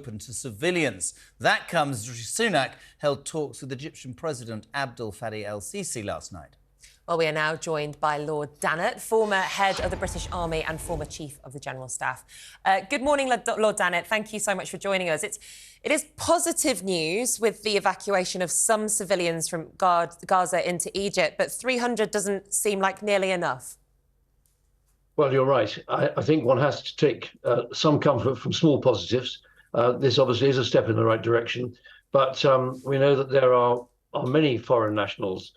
open to civilians. That comes as Sunak held talks with Egyptian President Abdel Fattah el-Sisi last night. Well, we are now joined by Lord Dannatt, former head of the British Army and former Chief of the General Staff. Good morning, Lord Dannatt. Thank you so much for joining us. It is positive news with the evacuation of some civilians from Gaza into Egypt, but 300 doesn't seem like nearly enough. Well, you're right. I think one has to take some comfort from small positives. This obviously is a step in the right direction, but we know that there are many foreign nationals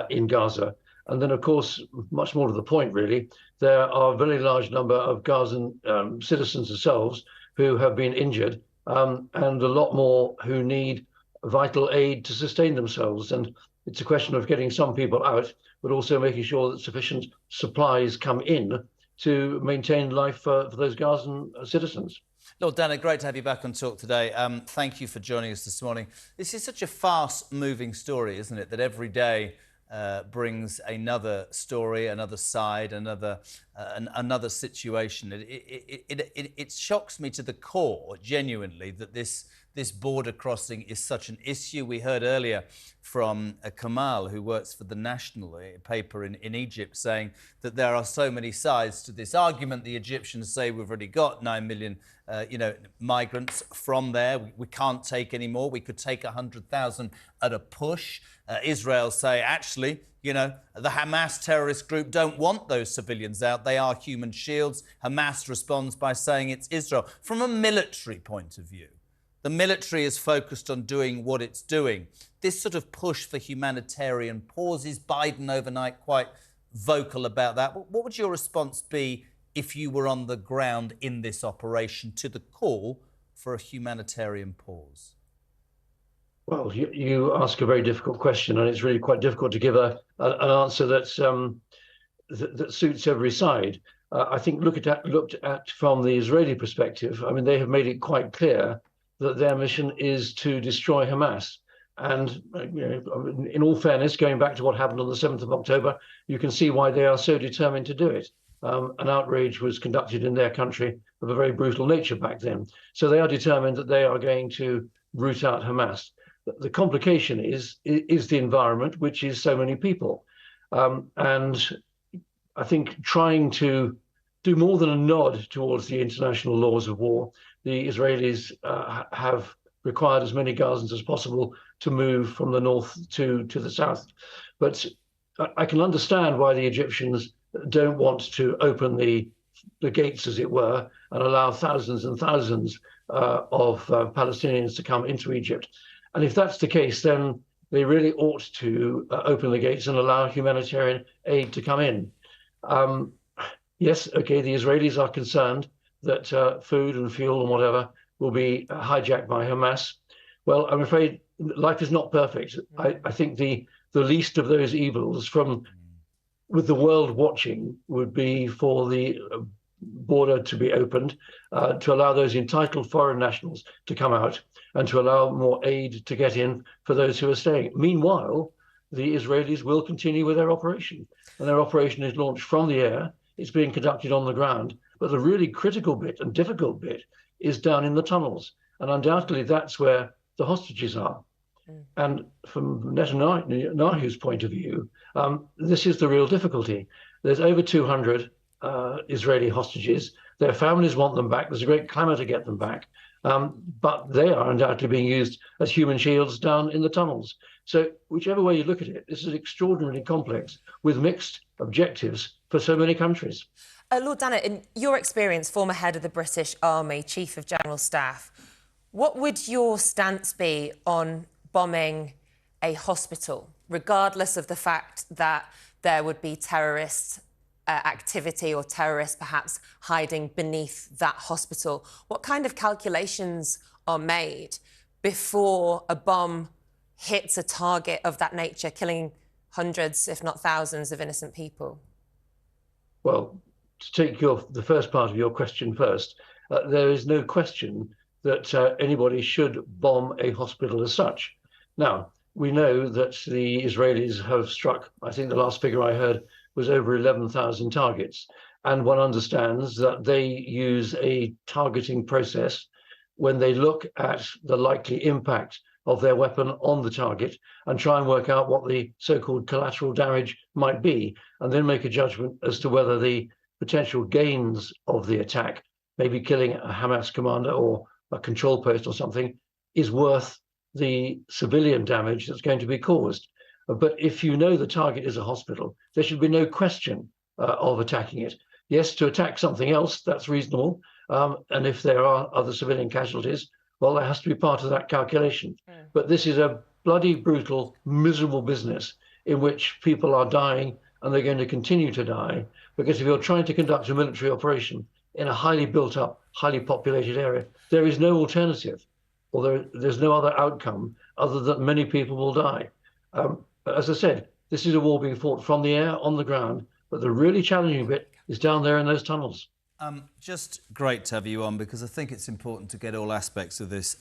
in Gaza. And then, of course, much more to the point, really, there are a very large number of Gazan citizens themselves who have been injured, and a lot more who need vital aid to sustain themselves. And it's a question of getting some people out, but also making sure that sufficient supplies come in to maintain life for those Gazan citizens. Lord Dannatt, great to have you back on Talk today. Thank you for joining us this morning. This is such a fast-moving story, isn't it, that every day brings another story, another side, another situation. It shocks me to the core, genuinely, that this border crossing is such an issue. We heard earlier from Kamal, who works for the National paper in Egypt, saying that there are so many sides to this argument. The Egyptians say we've already got 9 million migrants from there. We can't take any more. We could take 100,000 at a push. Israel say, actually, the Hamas terrorist group don't want those civilians out. They are human shields. Hamas responds by saying it's Israel. From a military point of view, the military is focused on doing what it's doing. This sort of push for humanitarian pauses, Biden overnight quite vocal about that. What would your response be if you were on the ground in this operation to the call for a humanitarian pause? Well, you ask a very difficult question, and it's really quite difficult to give an answer that suits every side. I think looked at from the Israeli perspective, I mean, they have made it quite clear that their mission is to destroy Hamas. And in all fairness, going back to what happened on the 7th of October, you can see why they are so determined to do it. An outrage was conducted in their country of a very brutal nature back then. So they are determined that they are going to root out Hamas. The complication is the environment, which is so many people. And I think trying to do more than a nod towards the international laws of war, the Israelis have required as many Gazans as possible to move from the north to the south. But I can understand why the Egyptians don't want to open the gates, as it were, and allow thousands and thousands of Palestinians to come into Egypt. And if that's the case, then they really ought to open the gates and allow humanitarian aid to come in. Yes, okay, the Israelis are concerned that food and fuel and whatever will be hijacked by Hamas. Well, I'm afraid life is not perfect. I think the least of those evils, with the world watching, would be for the border to be opened, to allow those entitled foreign nationals to come out, and to allow more aid to get in for those who are staying. Meanwhile, the Israelis will continue with their operation, and their operation is launched from the air. It's being conducted on the ground. But the really critical bit and difficult bit is down in the tunnels. And undoubtedly, that's where the hostages are. And from Netanyahu's point of view, this is the real difficulty. There's over 200 Israeli hostages. Their families want them back. There's a great clamor to get them back. But they are undoubtedly being used as human shields down in the tunnels. So whichever way you look at it, this is extraordinarily complex with mixed objectives for so many countries. Lord Dannatt, in your experience, former head of the British Army, Chief of General Staff, what would your stance be on bombing a hospital, regardless of the fact that there would be terrorist activity or terrorists perhaps hiding beneath that hospital? What kind of calculations are made before a bomb hits a target of that nature, killing hundreds, if not thousands, of innocent people? Well, to take the first part of your question first, there is no question that anybody should bomb a hospital as such. Now, we know that the Israelis have struck, I think the last figure I heard was over 11,000 targets. And one understands that they use a targeting process when they look at the likely impact of their weapon on the target and try and work out what the so-called collateral damage might be, and then make a judgment as to whether the potential gains of the attack, maybe killing a Hamas commander or a control post or something, is worth the civilian damage that's going to be caused. But if you know the target is a hospital, there should be no question of attacking it. Yes, to attack something else, that's reasonable. And if there are other civilian casualties, well, that has to be part of that calculation. But this is a bloody, brutal, miserable business in which people are dying and they're going to continue to die. Because if you're trying to conduct a military operation in a highly built up, highly populated area, there is no alternative, or there's no other outcome other than many people will die. As I said, this is a war being fought from the air, on the ground, but the really challenging bit is down there in those tunnels. Just great to have you on, because I think it's important to get all aspects of this.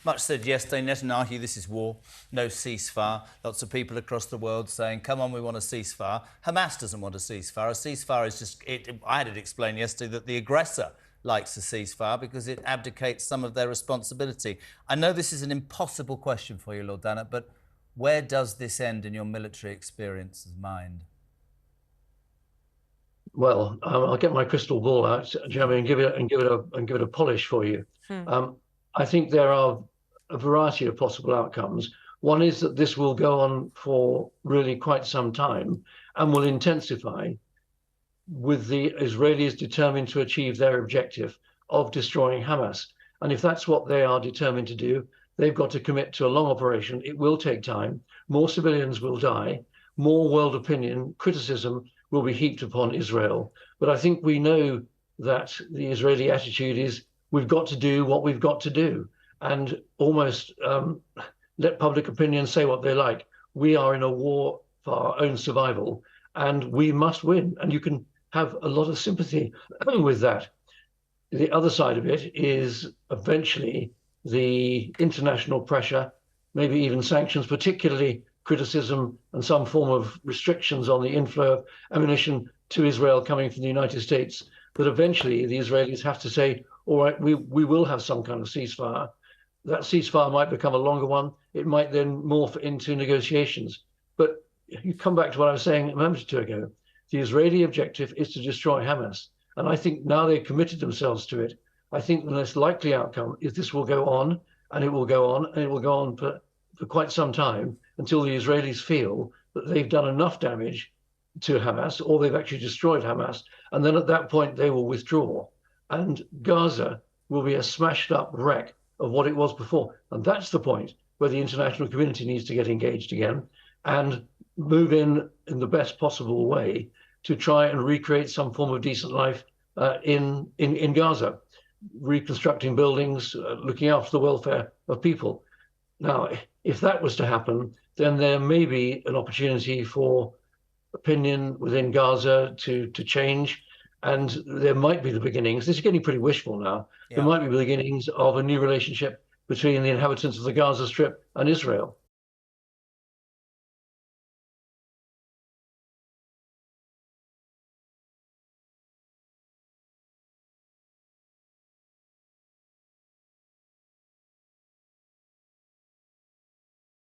Much said yesterday, Netanyahu, this is war, no ceasefire. Lots of people across the world saying, come on, we want a ceasefire. Hamas doesn't want a ceasefire. A ceasefire is just, I had it explained yesterday that the aggressor likes a ceasefire because it abdicates some of their responsibility. I know this is an impossible question for you, Lord Dannatt, but where does this end in your military experience's mind? Well, I'll get my crystal ball out, Jeremy, and give it a polish for you. I think there are a variety of possible outcomes. One is that this will go on for really quite some time and will intensify, with the Israelis determined to achieve their objective of destroying Hamas. And if that's what they are determined to do, they've got to commit to a long operation. It will take time. More civilians will die. More world opinion, criticism will be heaped upon Israel. But I think we know that the Israeli attitude is, we've got to do what we've got to do, and almost let public opinion say what they like. We are in a war for our own survival, and we must win. And you can have a lot of sympathy with that. The other side of it is eventually the international pressure, maybe even sanctions, particularly criticism and some form of restrictions on the inflow of ammunition to Israel coming from the United States, that eventually the Israelis have to say, all right, we will have some kind of ceasefire. That ceasefire might become a longer one. It might then morph into negotiations. But you come back to what I was saying a moment or two ago. The Israeli objective is to destroy Hamas. And I think now they've committed themselves to it. I think the most likely outcome is this will go on, and it will go on, and it will go on for quite some time, until the Israelis feel that they've done enough damage to Hamas, or they've actually destroyed Hamas. And then at that point, they will withdraw. And Gaza will be a smashed up wreck of what it was before. And that's the point where the international community needs to get engaged again and move in the best possible way to try and recreate some form of decent life in Gaza, reconstructing buildings, looking after the welfare of people. Now, if that was to happen, then there may be an opportunity for opinion within Gaza to change, and there might be the beginnings. This is getting pretty wishful now. Yeah. There might be the beginnings of a new relationship between the inhabitants of the Gaza Strip and Israel.